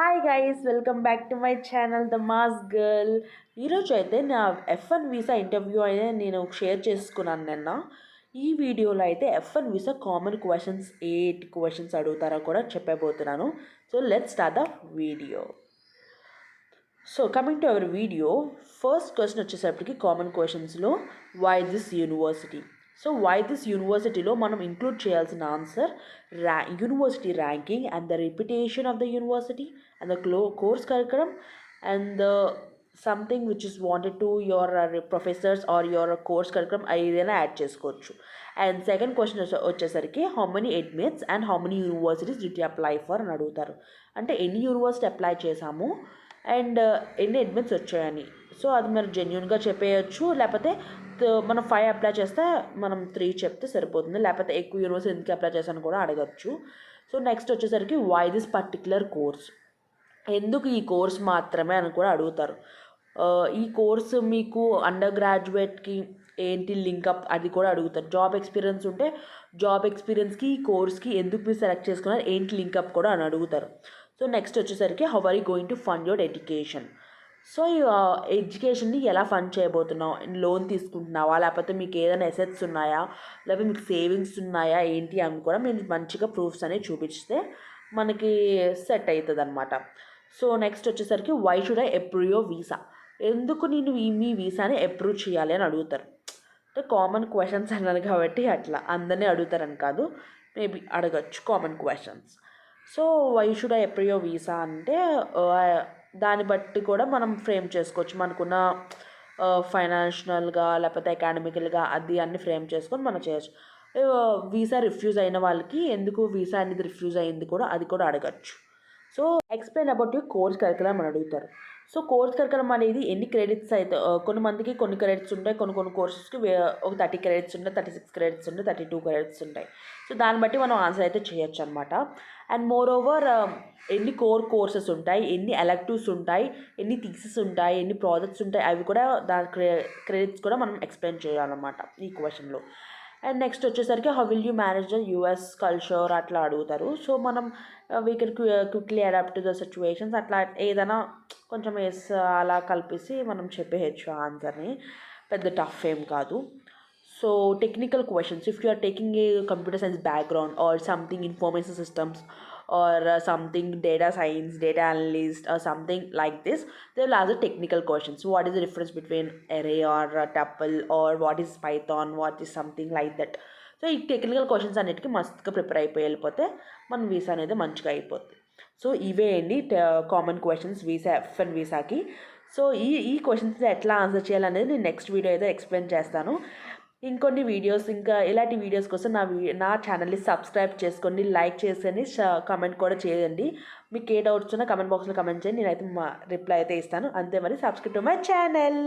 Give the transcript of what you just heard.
Hi guys, welcome back to my channel the mass girl. ఈరోజు అయితే నా F1 visa interview అయితే నేను షేర్ చేసుకున్నాను నిన్న. ఈ వీడియోలో అయితే F1 visa common questions 8 questions అడుగుతారో కూడా చెప్పబోతున్నాను. So let's start the video. So coming to our video, first question వచ్చేసరికి కామన్ క్వశ్చన్స్లో why this university. So why this యూనివర్సిటీలో మనం ఇంక్లూడ్ చేయాల్సిన answer university ranking and the reputation of the university and the course curriculum and the something which is wanted to your professors or your course curriculum ఏదైనా add చేసుకోవచ్చు. And second question వచ్చేసరికి how many admits and how many universities did you apply for అని అడుగుతారు. అంటే ఎన్ని university apply చేసాము and ఎన్ని admits వచ్చాయని. సో అది మీరు జెన్యున్గా చెప్పేయచ్చు, లేకపోతే మనం 5 అప్లై చేస్తే మనం 3 చెప్తే సరిపోతుంది, లేకపోతే ఎక్కువ యూనివర్సిటీ ఎందుకు అప్లై చేశాను కూడా అడగచ్చు. సో నెక్స్ట్ వచ్చేసరికి వై దిస్ పర్టిక్యులర్ కోర్స్, ఎందుకు ఈ కోర్స్ మాత్రమే అని కూడా అడుగుతారు. ఈ కోర్సు మీకు అండర్ గ్రాడ్యుయేట్కి ఏంటి లింకప్ అది కూడా అడుగుతారు. జాబ్ ఎక్స్పీరియన్స్ ఉంటే జాబ్ ఎక్స్పీరియన్స్కి ఈ కోర్స్కి ఎందుకు మీరు సెలెక్ట్ చేసుకున్నారు ఏంటి లింకప్ కూడా అని అడుగుతారు. సో నెక్స్ట్ వచ్చేసరికి how are you going to fund your education. So ఎడ్యుకేషన్ని ఎలా ఫండ్ చేయబోతున్నావు, లోన్ తీసుకుంటున్నావా, లేకపోతే మీకు ఏదైనా అసెట్స్ ఉన్నాయా, లేకపోతే మీకు సేవింగ్స్ ఉన్నాయా ఏంటి అని కూడా మీరు మంచిగా ప్రూఫ్స్ అనేవి చూపిస్తే మనకి సెట్ అవుతుంది అనమాట. సో నెక్స్ట్ వచ్చేసరికి why should I approve your visa, ఎందుకు నేను మీ వీసాని అప్రూవ్ చేయాలి అని అడుగుతారు. అంటే కామన్ క్వశ్చన్స్ అన్నారు కాబట్టి అట్లా అందరినీ అడుగుతారని కాదు, మేబీ అడగచ్చు common questions. So why should I approve your visa అంటే దాన్ని బట్టి కూడా మనం ఫ్రేమ్ చేసుకోవచ్చు, మనకున్న ఫైనాన్షియల్గా లేకపోతే అకాడమికల్గా అది అన్ని ఫ్రేమ్ చేసుకొని మనం చేయొచ్చు. వీసా రిఫ్యూజ్ అయిన వాళ్ళకి ఎందుకు వీసా అనేది రిఫ్యూజ్ అయింది కూడా అది కూడా అడగచ్చు. So explain about your course curriculum అని అడుగుతారు. సో కోర్స్ కరికులం అనేది ఎన్ని క్రెడిట్స్ అయితే, కొంతమందికి కొన్ని క్రెడిట్స్ ఉంటాయి, కొన్ని కోర్సెస్కి ఒక 30 క్రెడిట్స్ ఉంటాయి, 36 క్రెడిట్స్ ఉంటాయి, 32 క్రెడిట్స్ ఉంటాయి. సో దాన్ని బట్టి మనం ఆన్సర్ అయితే చేయొచ్చు అనమాట. అండ్ మోర్ ఓవర్ ఎన్ని కోర్సెస్ ఉంటాయి, ఎన్ని ఎలెక్టివ్స్ ఉంటాయి, ఎన్ని థీసిస్ ఉంటాయి, ఎన్ని ప్రాజెక్ట్స్ ఉంటాయి, అవి కూడా దాని క్రెడిట్స్ కూడా మనం ఎక్స్ప్లెయిన్ చేయాలన్నమాట ఈ క్వశ్చన్లో. అండ్ నెక్స్ట్ వచ్చేసరికి how will you manage the US culture అట్లా అడుగుతారు. సో మనం we can quickly adapt to the situations అట్లా ఏదైనా కొంచెం అలా కల్పిసి మనం చెప్పేయచ్చు ఆన్సర్ని, పెద్ద టఫ్ ఏం కాదు. So technical questions, if you are taking a computer science background or something information systems or something data science, data analyst or something like this, they will ask the technical questions. What is the difference between array or tuple, or what is python, what is something like that. So ఈ technical questions అన్నిటికీ మస్తుగా prepare అయిపోయి వెళ్ళిపోతే మన visa అనేది మంచిగా అయిపోతుంది. So ఇవే అండి కామన్ క్వశ్చన్స్ F1 వీసాకి. సో ఈ క్వశ్చన్స్ ఎట్లా ఆన్సర్ చేయాలనేది నేను నెక్స్ట్ వీడియో అయితే ఎక్స్ప్లెయిన్ చేస్తాను. ఇంకొన్ని వీడియోస్, ఇంకా ఇలాంటి వీడియోస్ కోసం నా ఛానల్ని సబ్స్క్రైబ్ చేసుకోండి, లైక్ చేసి కమెంట్ కూడా చేయండి. మీకు ఏ డౌట్స్ ఉన్నా కమెంట్ బాక్స్లో కమెంట్ చేయండి, నేనైతే రిప్లై అయితే ఇస్తాను. అంతే, మరి సబ్స్క్రైబ్ టు మై ఛానల్.